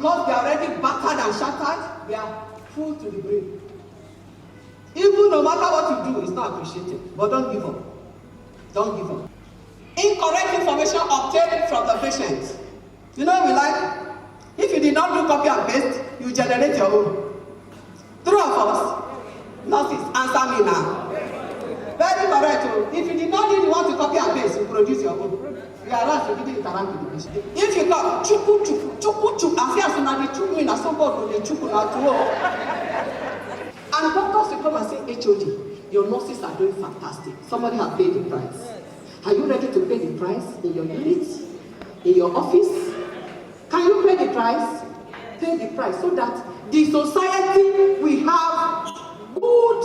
because they are already battered and shattered, they are full to the brim. Even no matter what you do, it's not appreciated. But don't give up. Don't give up. Incorrect information obtained from the patient. You know what we like? If you did not do copy and paste, you generate your own. True of us? Nurses, answer me now. Very correct. If you did not do the one to copy and paste, you produce your own. You are right, you didn't interact with the patient. If you got Chukwu, as soon as the Chukwu in a so-called Chukwu now to and doctors will come and say, HOD, your nurses are doing fantastic. Somebody has paid the price. Are you ready to pay the price in your unit? In your office? Can you pay the price? Pay the price so that the society will have good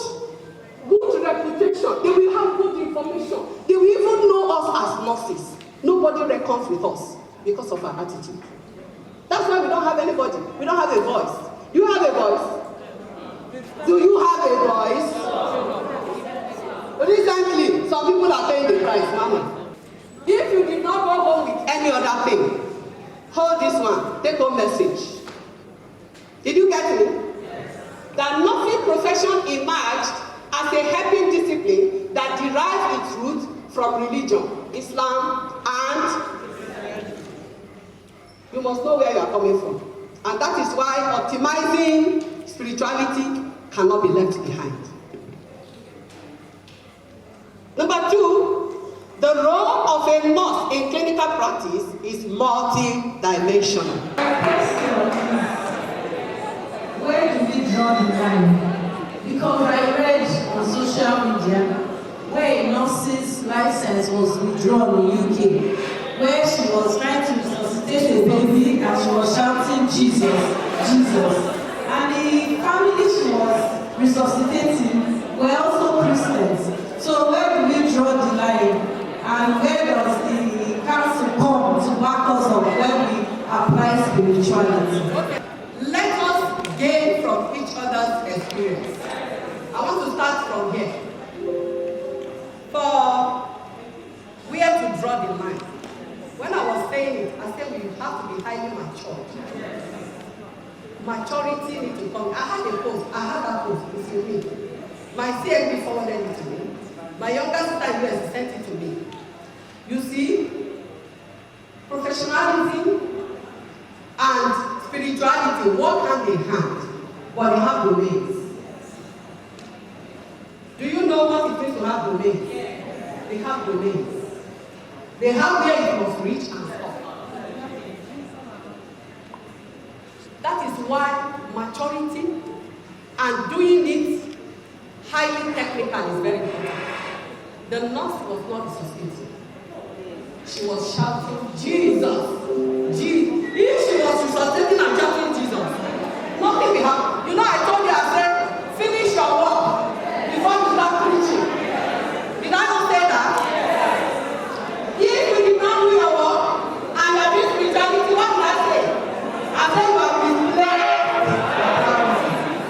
reputation. They will have good information. They will even know us as nurses. Nobody reckons with us because of our attitude. That's why we don't have anybody. We don't have a voice. You have a voice. Do you have a voice? Recently, some people are paying the price, mama. If you did not go home with any other thing, hold this one, take home message. Did you get me? The nursing profession emerged as a helping discipline that derives its roots from religion, Islam, and you must know where you are coming from. And that is why optimizing spirituality cannot be left behind. Number two, the role of a nurse in clinical practice is multi-dimensional. Where do we draw the line? Because I read on social media where a nurse's license was withdrawn in UK, where she was trying to resuscitate a baby and she was shouting, Jesus, Jesus. And the family she was resuscitating were also Christians. So where do we draw the line? And where does the council come to back us up when we apply spirituality? Okay. Let us gain from each other's experience. I want to start from here. For where to draw the line. When I was saying it, I said we have to be highly mature. Maturity needs to come. I had a post. I had that post. It's in me. My CMP forwarded it to me. My younger sister US sent it to me. You see, professionalism and spirituality work hand in hand, but they have domains. Do you know what it means to have domains? They have domains. They have where it must reach and stop. That is why maturity and doing it highly technical is very important. The nurse was not resuscitating. She was shouting, Jesus, Jesus. If she was resuscitating and shouting Jesus, nothing will happen. You know, I told you, I said, finish your work before you start preaching. Did I not say that? If you did not do your work and you are doing spirituality, what did I say? I said you have misplaced.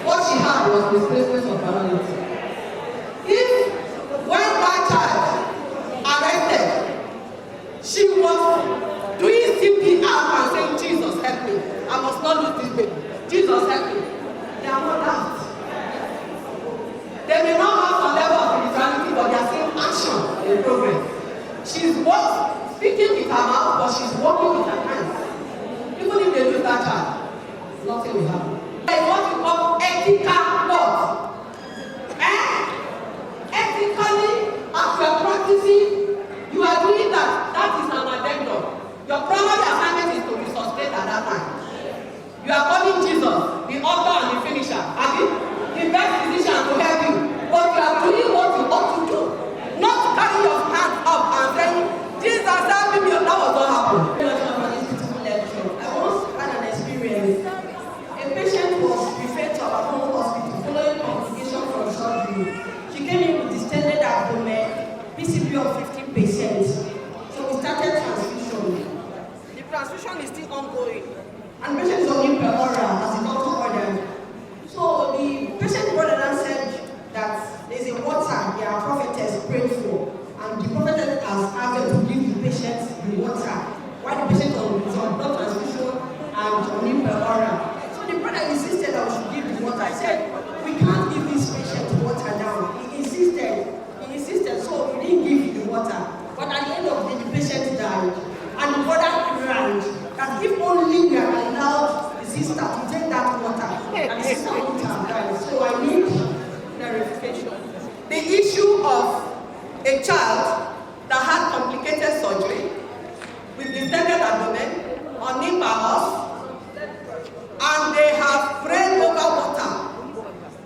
What she had was misplacement of morality. If when that child arrested, she was doing CPR and saying, Jesus help me. I must not lose this baby. Jesus help me. They are not that. They may not have some level of spirituality, but they are seeing action in progress. She's speaking with her mouth, but she's working with her hands. Even if they lose that child, nothing will happen. There is what we call ethical thought. Ethically, as you are practicing, you are doing that. That is an addendum. Your primary assignment is to resuscitate at that time. You are calling Jesus, the author and the finisher, and the best physician to help you. But you are doing what you ought to do. Not to carry your hands up and saying, Jesus, help me, that was what happened. I once had an experience. A patient was referred to our home hospital following complication from surgery. She came in with distended abdomen, PCP of 15%. So we started transfusion. The transfusion is still ongoing. And the patient is on per oral as the doctor ordered. father insisted that we should give the water. I said, we can't give this patient water now. He insisted, so we didn't give him the water. But at the end of the day, the patient died. And the brother cried that if only we had allowed the sister to take that water, and the sister would have died. So I need clarification. The issue of a child that had complicated surgery with distended abdomen on nipah, and they have prayed over water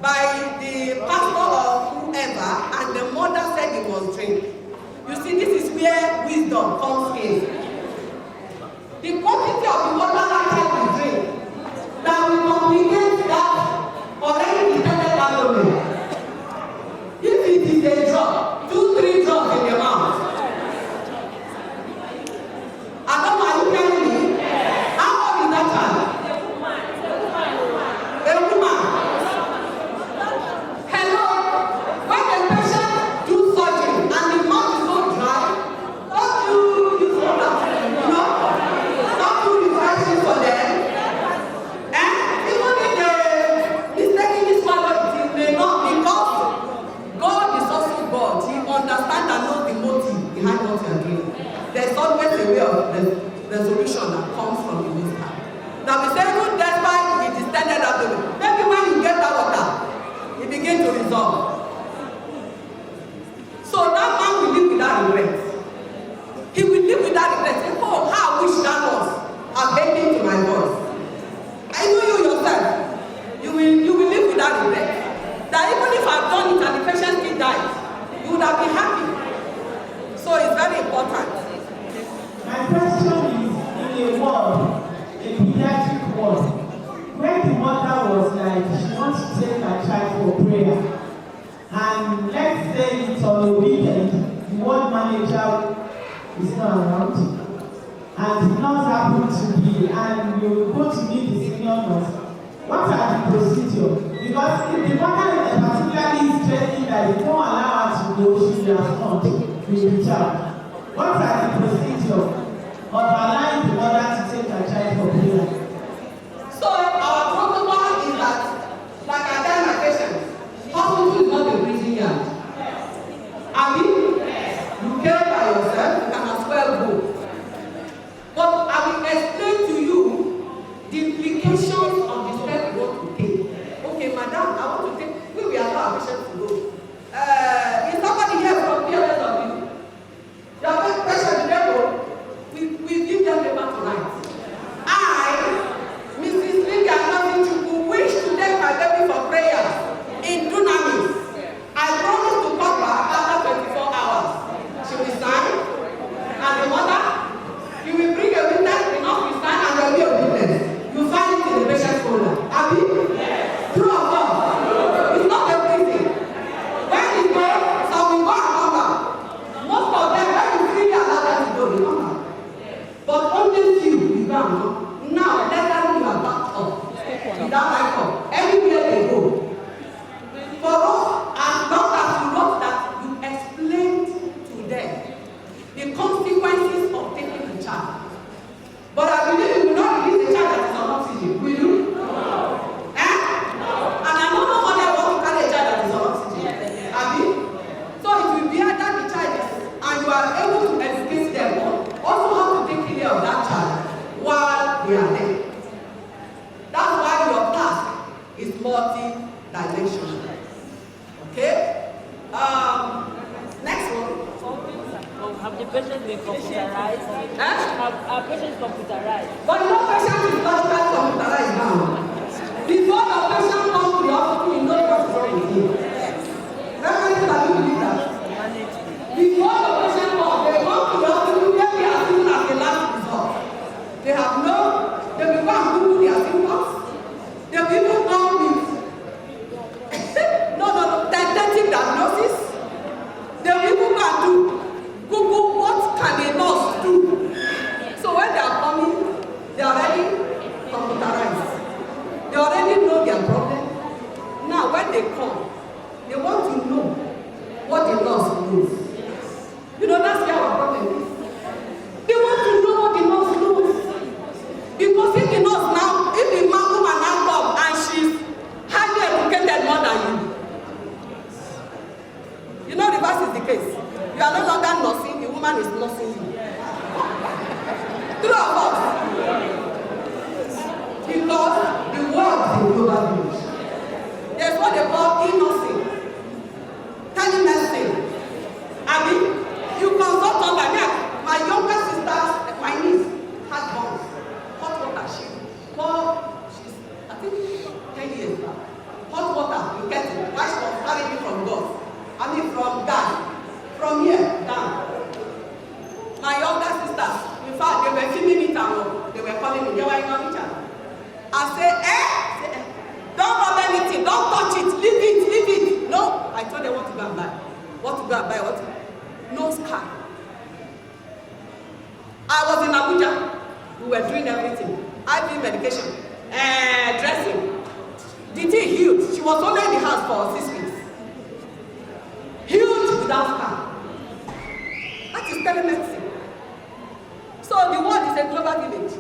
by the pastor or whoever, and the mother said he was drink. You see, this is where wisdom comes in. The quantity of the water that child will drink that will complicate that already distended abdomen. If it is a drop, 2-3 drops in the mouth. Adam, are you telling me? How old is that child? A woman. Hello? When the patient do surgery and the mouth is so dry, don't you use water? No? Don't you refresh for them? Even if they mistakenly swallow it, may not, because God is also God. He understands and knows the motive behind what you are doing. There's always a way of the solution that comes from the Most High. Now we say, even despite the distended abdomen, maybe when you get that water, it begins to resolve. So that man will live without regret. He will live without regret. Say, oh, how I wish that was abating to my voice. I know you yourself. You will live without regret. That even if I've done it and the patient still died, you would have been happy. So it's very important. My question is, in a ward, a pediatric ward, where the mother was like, she wants to take her child for prayer, and let's say it's on a weekend, the ward manager is not around, and the nurse happened to be, and you go to meet the senior nurse. What are the procedures? Because if the mother is particularly stressing that they don't allow her to go, she has not with the child. What are the procedures of allowing the mother to take her child for prayer? So our protocol is that, like I tell my patients, hospital is not a prison yard. I mean, you care by yourself, you can as well go. But I will explain to you the implications of the step you want to take. Okay, madam, I want to take, we will allow our patients to go. Is somebody here from PLS of you? Your patient today go, we give them the back tonight. I, Mrs. Lydia Chukwu, wish to take my baby for prayer in Dunamis. I promise to come back after 24 hours. She will sign, and the mother, you will bring a witness, enough will sign, and there will be a witness. You find it in the patient's folder. Abi? Yes. True or false? It's not everything. When it goes, some will go and come back. Most of them, when you freely allow them to go, they come back. But only few will go and come. Now, let them be backed up. Without my call. Everywhere they go. For us, as long as you know that you explained to them the consequences of taking the child. But I believe you will not release the child that is on oxygen. Will you? No. Eh? No. And I know no mother wants to carry a child that is on oxygen. Abi? So it will be either the child is, and you are able to educate them on also how to take care of that child while they are there. That's why your task is multi-dimensional. Okay? Next one. Have the patients been computerized? Have patients computerized? But no patient is not computerized now. Before the patient comes to the hospital, you know what's wrong with him. Reverend, can you believe that? Before the patient comes, they come to the hospital where we are seen as the last resort. They have they will go and Google their symptoms. They will even come with tentative diagnosis. They will even go and do Google what can a nurse do. So when they are coming, they are already computerized. They already know their problem. Now when they come, they want to know what the nurse knows. You know, that's where our problem is. They want to know what the nurse knows. Because if the nurse now, if the woman now come was only in the house for 6 weeks. Healed without scar. That is telemedicine. So the world is a global village.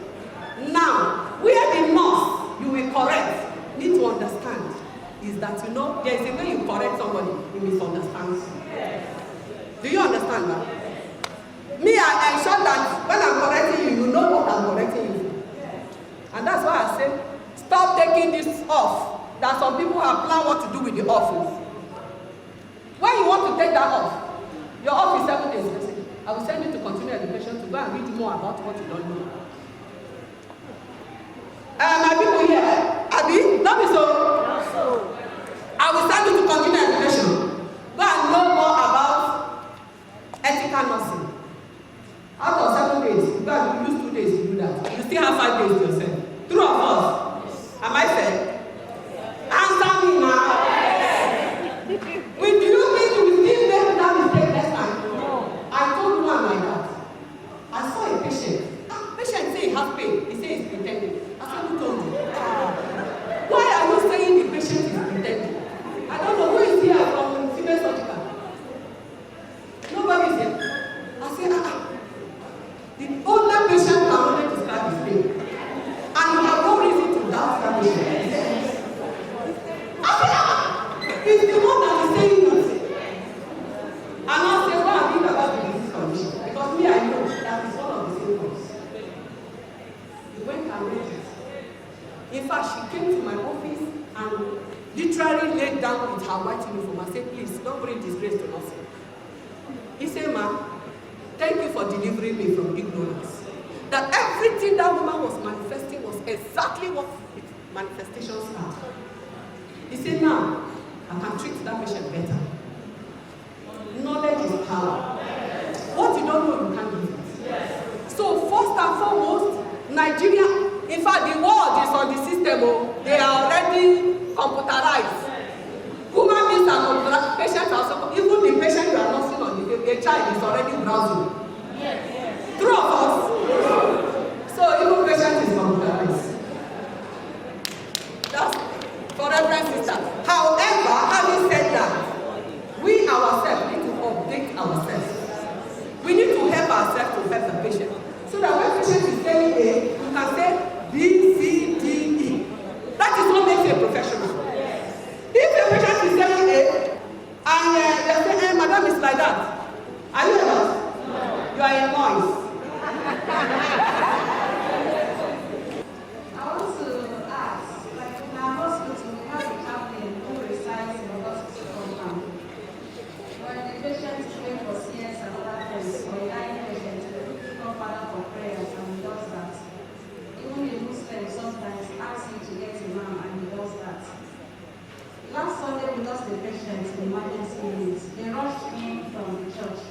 Now, where the nurse you will correct need to understand is that, you know, there is a way you correct somebody who misunderstands you. Do you understand that? Me, I ensure that when I'm correcting you, you know what I'm correcting you. And that's why I say, stop taking this off. That some people have planned what to do with the office. When you want to take that off, your off is 7 days. I will send you to continue education to go and read more about what you don't know. My people here, Abi, don't be so. I will send you to continue education. Go and know more about ethical nursing. Out of 7 days, go and use 2 days to do that. You still have 5 days to yourself. True of us. Am I fair? Answer me now. Do you think you will still make that mistake next time? No. I told one like that. I saw a patient. Patient say he has pain. He say he's pretending. I said, who told you? Why are you saying the patient is pretending? I don't know who is here from female surgical. Nobody is here. I said, the older patient can only describe his pain. And you have no reason to doubt that patient. I said, it's the one that is saying nothing. And I say, why are you about the disease condition? Because me, I know that is one of the symptoms. He went and read it. In fact, she came to my office and literally laid down with her white uniform and said, please, don't bring disgrace to us. He said, ma'am, thank you for delivering me from ignorance. That everything that woman was manifesting was exactly what manifestations are. He said, now, I can treat that patient better. Knowledge is power. What you don't know, you can't do it. So first and foremost, Nigeria, in fact, the world is on the system. They are already computerized. Human beings are computerized. Patients are also, even the patient you are nursing on the child is already browsing. True of us. So even patient is computerized. That's for reference is that. However, having said that, we ourselves need to update ourselves. We need to help ourselves to help the patient. So that when patient is saying A, you can say B, C, D, E. That is what makes you a professional. If a patient is saying A, and they say, hey, madam, it's like that. Are you a nurse? No. You are a noise. I want to ask, like in our hospital, we have a chaplain who resides in the hospital compound. When the patient is going for CS and other things, or a dying patient, they come father for prayers and he does that. Even the Muslim sometimes asks him to get imam and he does that. Last Sunday we lost a patient in emergency unit. They rushed him from the church.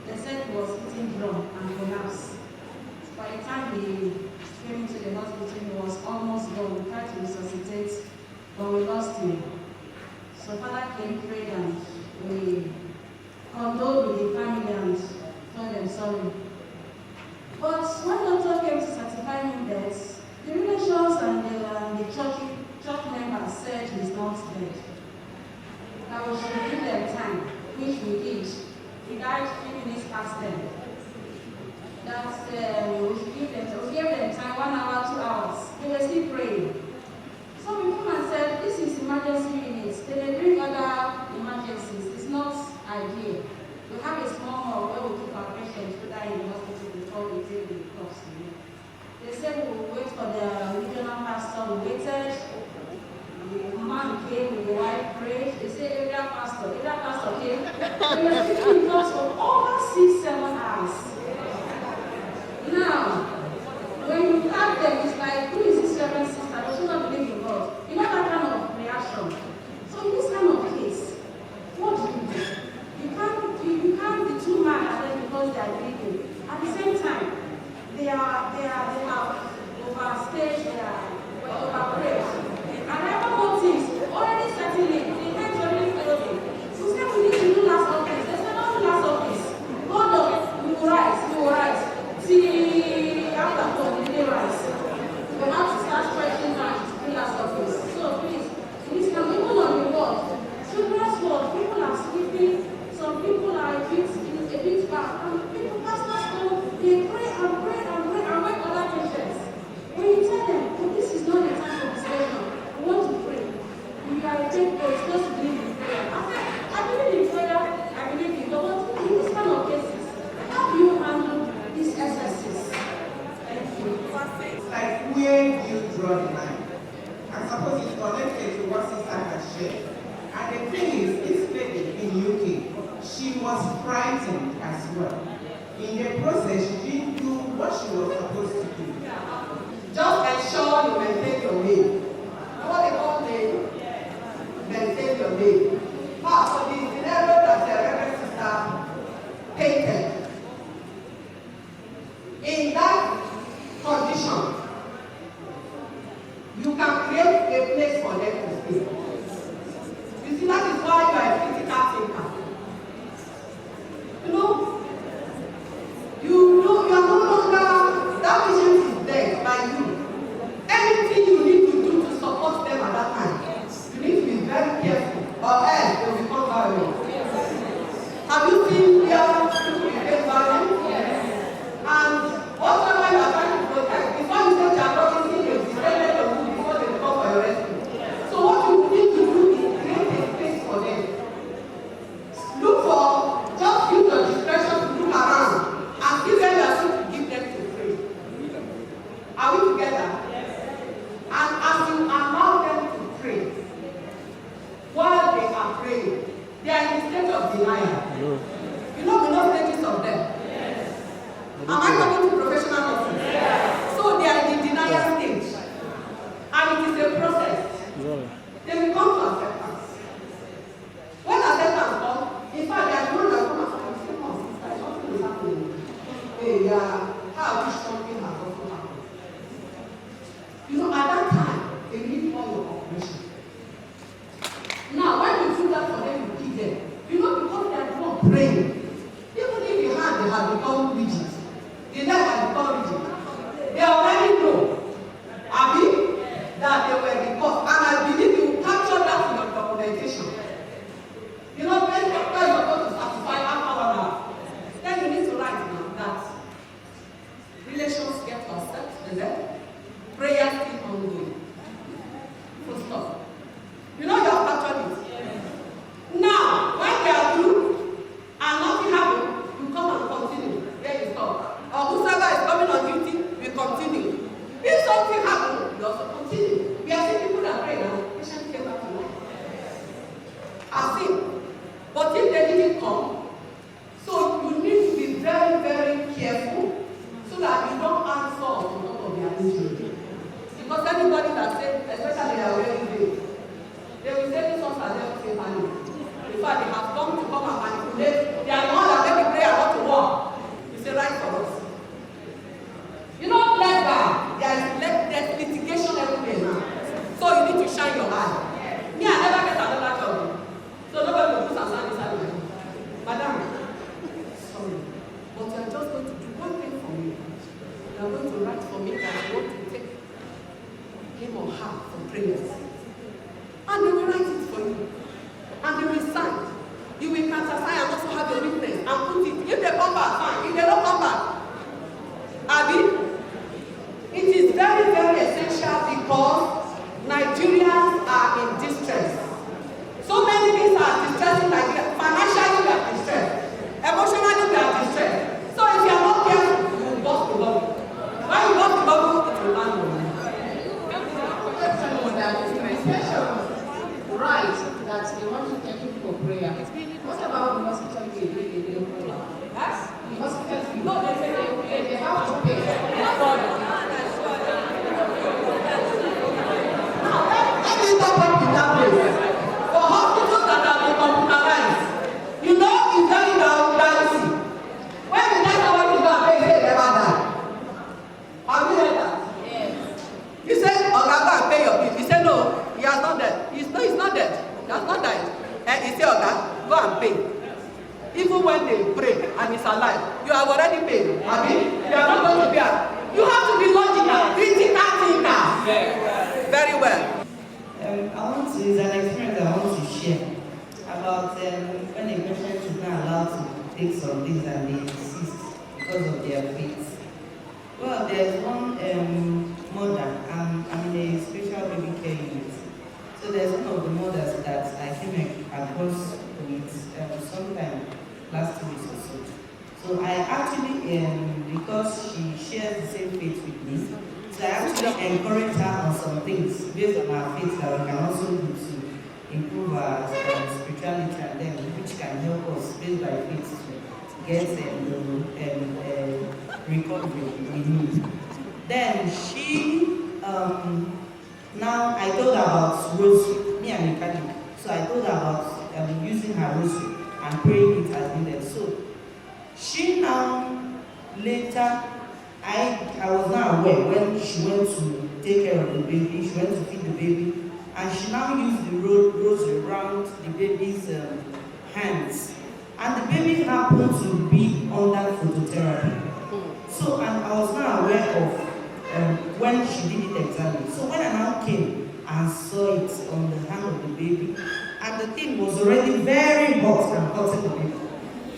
They said he was eating drum and collapsed. By the time he came into the hospital, he was almost gone. We tried to resuscitate, but we lost him. So Father came, prayed, and we condoled with the family and told them sorry. But when doctor came to certify him dead, the relations and the church members said he's not dead. That we should give them time, which we did. He died 3 minutes past 10. That we should give them time. We gave them time, 1 hour, 2 hours. They were still praying. So we came and said, this is emergency units. They bring other emergencies. It's not ideal. We have a small hall where we keep our patients who die in the hospital before we take the cups. They said we will wait for the regional pastor. We waited. The man came with the wife prayed. They said area pastor came. We were sitting in us for over 6-7 hours. Now, when you ask them, it's like, who is this reverend sister? Does she not believe in God? You know that kind of reaction. So in this kind of case, what do? You can't be too mad at them because they are believing. At the same time, they have overstaged their overprayed. And I know things already settling, the hands already closing. So say we need to do last updates. They said, no, suppose it's connected to what sister has shared. And the thing is, this lady in UK, she was frightened as well. In the process, she didn't do what she was supposed to do. Just ensure you maintain your name. What they call name? Maintain your name. For the scenario that the Reverend Sister painted, in that condition, you can create a place for them to stay. You see, that is why you are a critical thinker. You are no longer, that vision is there by you. Anything you need to do to support them at that time, you need to be very careful, or else they will become violent. Have you seen where people become violent? And whatever you are trying to protect, before you say you are promising, you have defended your food before they come for your rescue. So what you need to do is create a space for them. Look for, just use your discretion to look around and give them your food to give them to pray. Are we together? And as you allow them to pray, while they are praying, they are in a state of denial. You know stages of them. Am I talking to professional people? So they are in the denial stage. And it is a process. They will come to acceptance. When acceptance comes, in fact, they are the ones that come and say, "Oh, sister, something is happening." Hey, yeah, how I wish something has also happened. At that time, they need all your cooperation. Now, when you do that for them, you give them. Because they are the one praying. Even if the hand they have become rigid, the leg has become rigid, they already know, Abi, that they were the cause. And I believe you capture that in your documentation. When doctor is supposed to satisfy our then you need to write down that relations get upset, is it? Prayer still ongoing. Full stop. You have captured it. Now, when they are through and nothing happens, you come and continue. There you stop. Or whoever is coming on duty, we continue. If something happens, we also continue. We are seeing people that pray now. Patient came back to life. I've seen. But if they didn't come, so you need to be very, very careful so that you don't add salt on top of their injury. Because anybody that says, especially they are wearing veils, they will say this ones are there to save money. In fact, they have come and manipulate. They are the ones that make the prayer not to work. It's a right for us. There's litigation everywhere now. So you need to shine your eye. Me, I never get another job. So nobody will put some sand inside my head. Madam, sorry, but you are just going to do one thing for me. You are going to write for me that you want to take him or her for prayers. And they will write it for you. And they will sign. You will countersign and also have a witness and put it. If they come back, fine. If they don't come back, Abi, it is very, very essential because Nigerians are in distress. So many things are distressing Nigeria. Financially, we are distressed. Emotionally, we are distressed. So if you are not careful, you will bust the bubble. When you bust the bubble, it will land on you. Right, that they want to take you for prayer. What about the hospital fee? They don't pay. Yes? The hospital fee. No, they say they have to pay. Now, let me stop up in that place. For hospitals that have been computerized, it's very dicey. When the doctor went to go and pay, they never die. Have you heard that? Yes. You said, "Oga, go and pay your bill." He said, "No, he has not dead." He's not dead. He has not died. And he said, "Oga, go and pay." Even when they pray and he's alive, you have already paid. I mean, you are not going to be you have to be logical, critical thinker. Very well. It's an experience I want to share about when a patient is not allowed to take some things and they insist because of their faith. Well, there's one mother, I'm in a special baby care unit. So there's one of the mothers that I came across with sometime last week or so. So I actually, because she shares the same faith with me, So I actually encourage her on some things based on her faith that we can also do to improve our spirituality and then which can help us based by faith to get the recovery we need. Then she, now I told her about rosary, me and mechanic. So I told her about using her rosary and praying it as needed. So she now, later, I was not aware when she went to take care of the baby, she went to feed the baby, and she now used the rosary around the baby's hands. And the baby happened to be under phototherapy. So, and I was not aware of when she did it exactly. So when I now came and saw it on the hand of the baby, and the thing was already very hot and hurting the baby.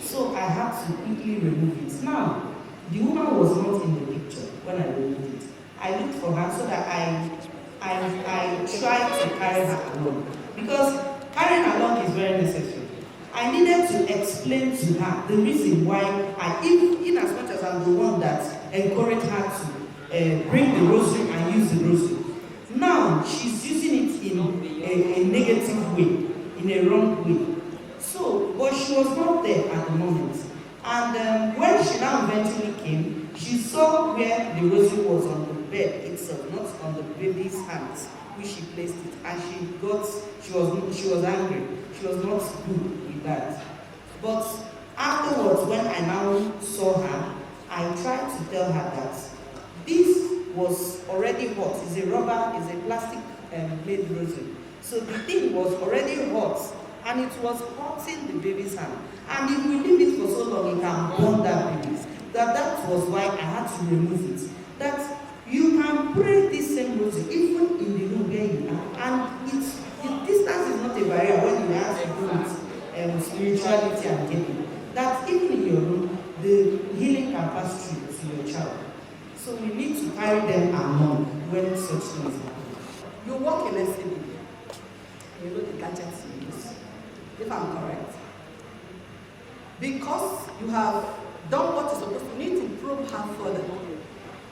So I had to quickly remove it. Now, the woman was not in the picture when I removed it. I looked for her so that I tried to carry her along. Because carrying along is very necessary. I needed to explain to her the reason why in as much as I'm the one that encouraged her to bring the rosary and use the rosary. Now, she's using it in a negative way, in a wrong way. So, but she was not there at the moment. And when she now eventually came, she saw where the rosary was on the bed itself, not on the baby's hands, which she placed it. And she was angry. She was not good with that. But afterwards, when I now saw her, I tried to tell her that this was already hot. It's a rubber, it's a plastic made rosary. So the thing was already hot, and it was hurting the baby's hand. And if we leave it for so long, it can burn that baby. That was why I had to remove it. That you can pray this same rosary even in the room where you are, and the distance is not a barrier when you have to do with spirituality and giving. That even in your room, the healing can pass through to your child. So we need to carry them along when such things happen. You work in SCB, you know the gadgets you use, if I'm correct. Because you have done what you're supposed to, you need to probe her further.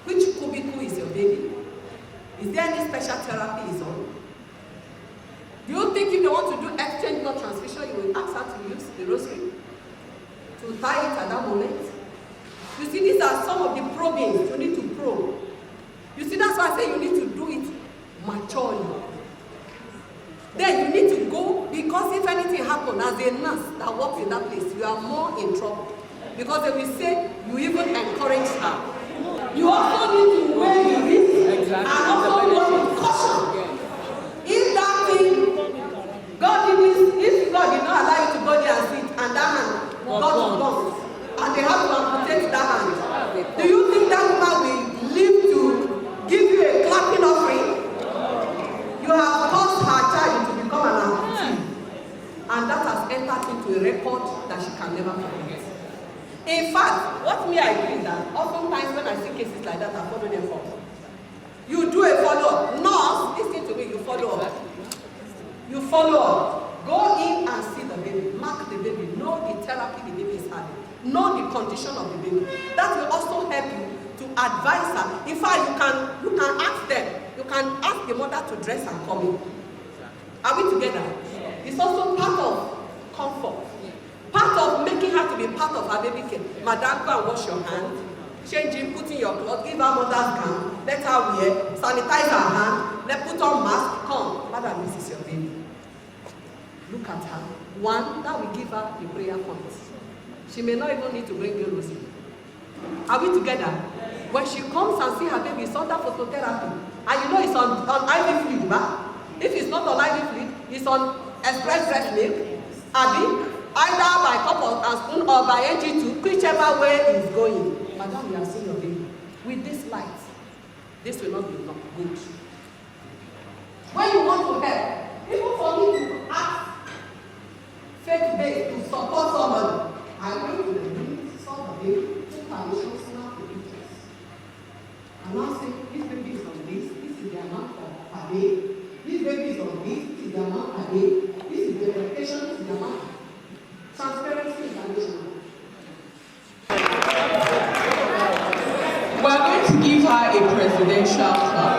Which cubicle is your baby? Is there any special therapy is on? Do you think if you want to do exchange blood transfusion, you will ask her to use the rosary? To tie it at that moment? You see, these are some of the probings you need to probe. You see, that's why I say you need to do it maturely. Then you need to go, because if anything happens, as a nurse that works in that place, you are more in trouble. Because they will say you even encourage her. You also need to weigh the risk and also go with caution. If that thing, God did this, if God did not allow you to go there and sit, and that hand got bumped, and they have to amputate that hand, do you think that woman will live to give you a clapping offering? You have caused her child to become an amputee, and that has entered into a record that she can never forget. In fact, what me I agree that oftentimes when I see cases like that, I follow them up. You do a follow-up. Nurse, listen to me, you follow up. You follow up. Go in and see the baby. Mark the baby. Know the therapy the baby is having. Know the condition of the baby. That will also help you to advise her. In fact, you can ask them. You can ask the mother to dress and come in. Are we together? It's also part of comfort. Part of making her to be part of her baby care. Madam, go and wash your hands. Change it, put in your clothes, give her mother's gown, let her wear, sanitize her hand, let put on mask. Come, madam, this is your baby. Look at her. One, that will give her the prayer point. She may not even need to bring the rosary. Are we together? When she comes and see her baby, it's under phototherapy. And you know it's on IV fluid, right? If it's not on IV fluid, it's on express breast milk. Abi, either by cup and spoon or by NG2, whichever way is going. Madam, you have seen your baby. With this light, this will not be good. When you want to help, even for me to ask faith-based to support somebody, I went to the room, saw the baby, took permission, snapped the pictures. And now say, this baby is on this is the amount per day. This baby is on this is the amount per day. This is the medication, this is the amount. Transparency is additional. We're going to give her a presidential presidential clap.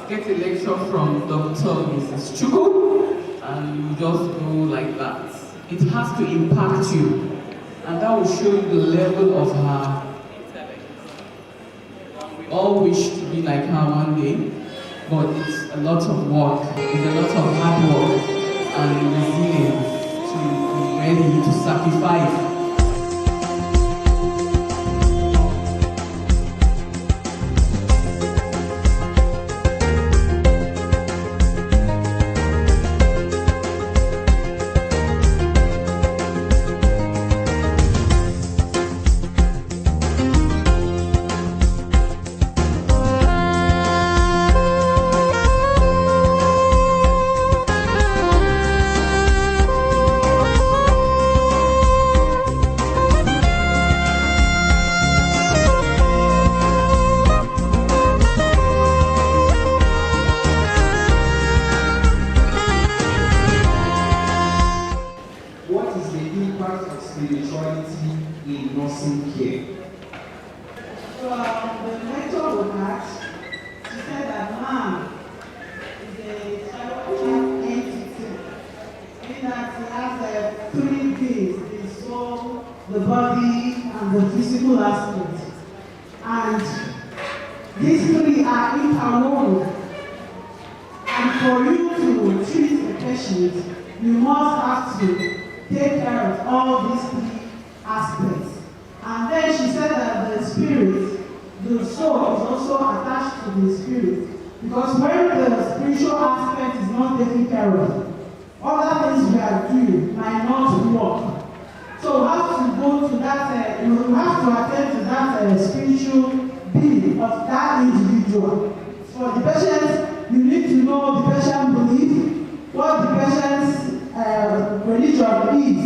Get a lecture from Dr. Mrs. Chukwu, and you just go like that. It has to impact you, and that will show you the level of her. All wish to be like her one day, but it's a lot of work, it's a lot of hard work and resilience to be ready to sacrifice. The body and the physical aspect. And these three are interwoven. And for you to treat a patient, you must have to take care of all these three aspects. And then she said that the spirit, the soul is also attached to the spirit. Because when the spiritual aspect is not taken care of, other things we are doing might not work. So we have to go to that, you have to attend to that spiritual being of that individual. For the patient, you need to know the patient belief, what the patient's religion is,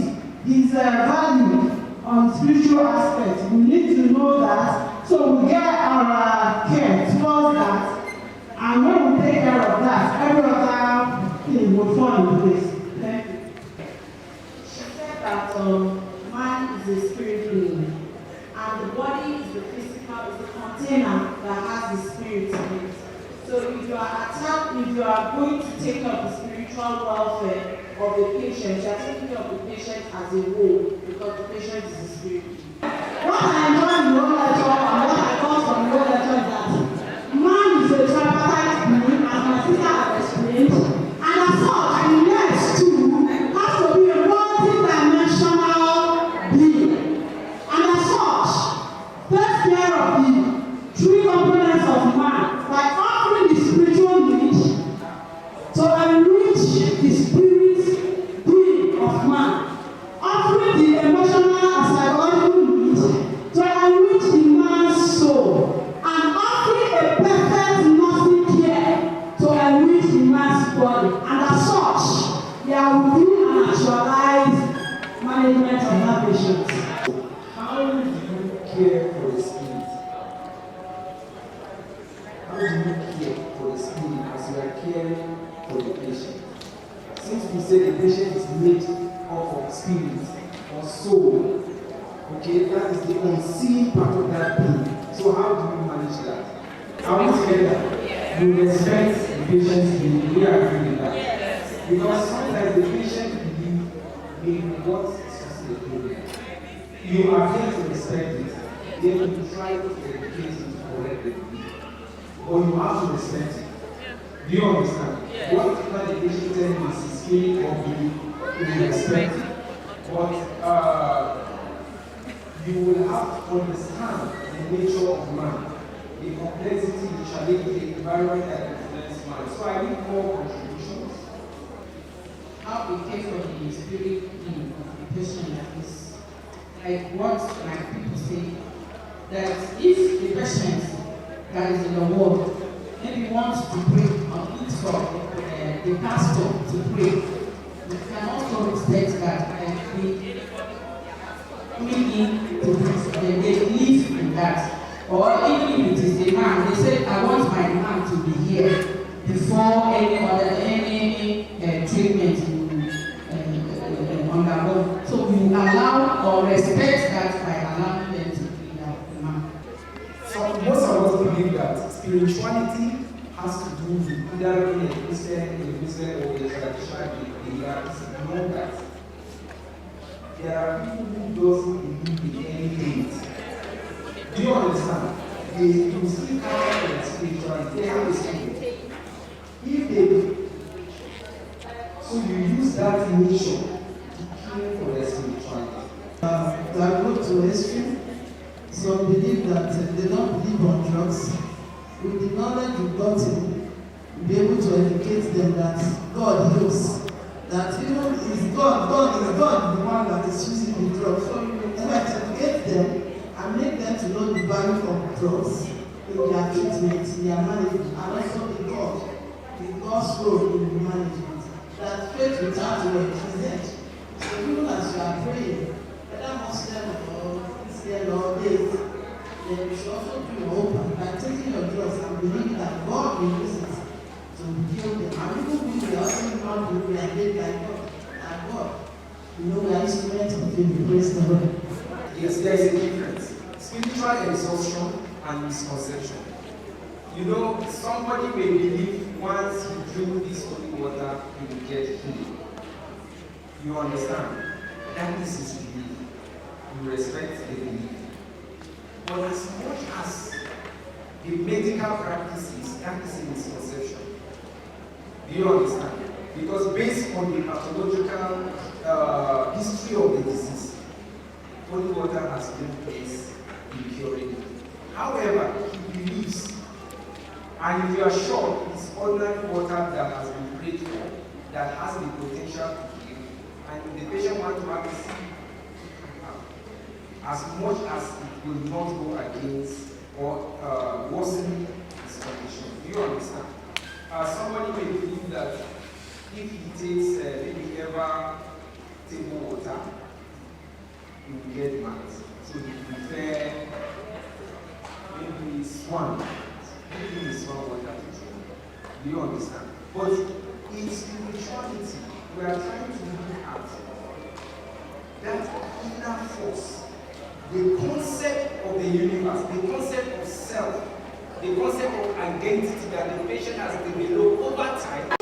his value on spiritual aspect. We need to know that, so we get our care towards that, and when we take care of that, every other thing will fall in place. Thank you. She said that man is a spirit being, and the body is the physical, is the container that has the spirit in it. So if you are going to take care of the spiritual welfare of the patient, you are taking care of the patient as a whole, because the patient is a spirit being. What I enjoy in the whole lecture and what I got from the whole lecture is that man is a tripartite being, as my sister has explained, and as such, and yes too, has to be a multi-dimensional being. And as such, take care of the three components of man by offering the spiritual need to enrich the spirit being of man, offering the emotional and psychological need to enrich the man's soul, and offering a perfect nursing care to enrich the man's body. And as such, there will be an actualized management of that patient. How do you care for the spirit? How do you care for the spirit as you are caring for the patient? Since we say the patient is made up of spirit or soul, okay, that is the unseen part of that being. So how do you manage that? Are we together? You respect the patient's being. We agree with that. Yes. Because sometimes the patient believes in what is doing. You are here to respect it. Then you try to educate it to correct the belief. But you have to respect it. Do you understand? Yes. Whatever the patient tells you is his feeling or belief, you respect it. But you will have to understand the nature of man, the complexity, the challenge, the environment that influences man. So I need more contributions. How we care for the spirit being of the patient is like what my people say, that if the patient that is in the world maybe wants to pray or eat from the pastor to pray, we can also respect that and be willing to they live in that. Or even if it is the man, they say, I want my man have to be here before any treatment you undergo. So you allow or respect that by allowing them to be the man. So most of us believe that spirituality has to do with either being a Christian or a traditional believer. Know that there are people who doesn't believe in any faith. Do you understand? They still have their spirituality. They have a spirit. If they so you use that nature to care for their spirituality. That go to extreme. Some believe that they don't believe on drugs. With the knowledge you've gotten, you'll be able to educate them that God heals. That even is God is God the one that is using the drugs. So you educate them and make them to know the value of drugs in their treatment, in their management, and also the God's role in the management. That faith without work is dead. So even as you are praying, whether Muslim or Christian or faith, then you should also be open by taking your drugs and believing that God will use it to heal them. And even we are also not people we are made by God. And God, you know, we are instruments of faith. Praise the Lord. Yes, there is a difference. Spiritual exhaustion and misconception. You know, somebody may believe once you drink this holy water, you will get healed. You understand? That is his belief. You respect the belief. But as much as the medical practices, that is a misconception. Do you understand? Because based on the pathological history of the disease, holy water has been placed in curing it. However, he believes, and if you are sure it's ordinary water that has been prayed for, that has the potential to heal, and if the patient wants to have a seed, as much as it will not go against or worsen his condition. Do you understand? Somebody may believe that if he takes maybe ever table water, he will get mad. So he prefer maybe swan. Maybe swan water to drink. Do you understand? But in spirituality, we are trying to look at that inner force, the concept of the universe, the concept of self, the concept of identity that the patient has developed over time.